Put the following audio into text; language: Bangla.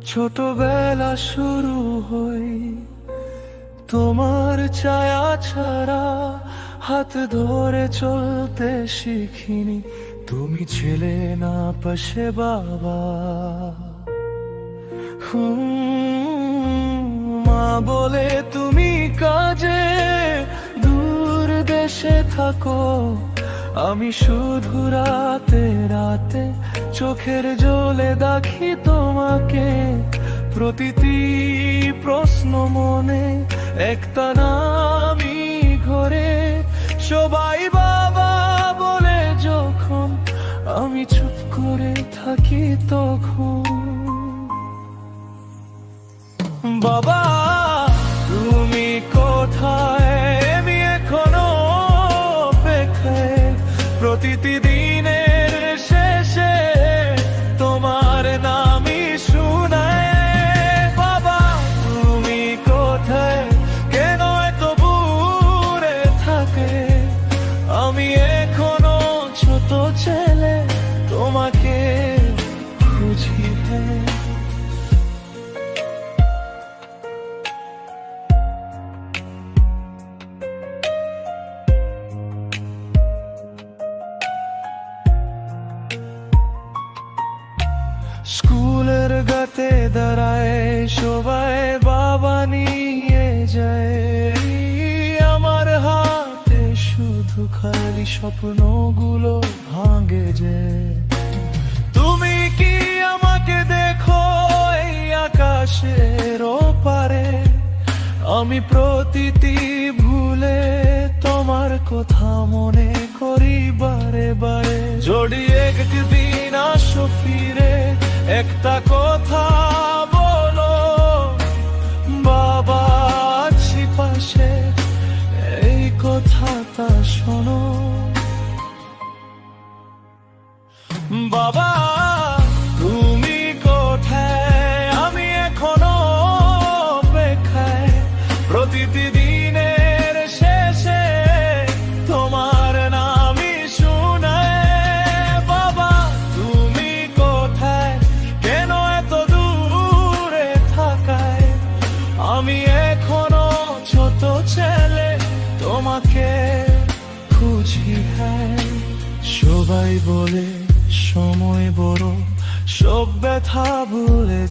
ছোটবেলা শুরু হই তোমার ছায়া ছাড়া, হাত ধরে চলতে শিখিনি, তুমি ছিলে না পাশে বাবা। মা বলে তুমি কাজে দূর দেশে থাকো, আমি শুধু রাতে রাতে চোখের জলে দেখি তোমাকে। প্রতিটি প্রশ্ন মনে একটা নামই ঘরে, সবাই বাবা বলে যখন আমি চুপ করে থাকি তখন। বাবা তুমি কোথায়, আমি এখনো অপেক্ষায়, প্রতিটি দিনের শেষে তোমার নামই শুনায়। বাবা তুমি কোথায়, কেন এত দূরে থাকে, আমি এখনো ছোট ছেলে তোমাকে খুঁজি। স্কুলের গাতে দাঁড়ায় সবাই বাবা নিয়ে যায়, আমার হাতে শুধু খালি স্বপ্নগুলো ভাঙে যে। তুমি কি আমাকে দেখো এই আকাশের ওপারে, আমি প্রতিটি ভুলে তোমার কথা মনে করি বারে বারে। যদি একদিন আসো ফিরে, একটা কথা বলো, বাবা আছি পাশে, এই কথাটা শোনো। বাবা তুমি কোথায়, আমি এখনো অপেক্ষায়, প্রতিটি দিনের শেষে তোমার নামই শুনায়। বাবা তুমি কোথায়, কেন এত দূরে থাকায়, আমি এখনো ছোট ছেলে তোমাকে খুঁজি। সবাই বলে সময় বড়, সব ব্যথা ভুলে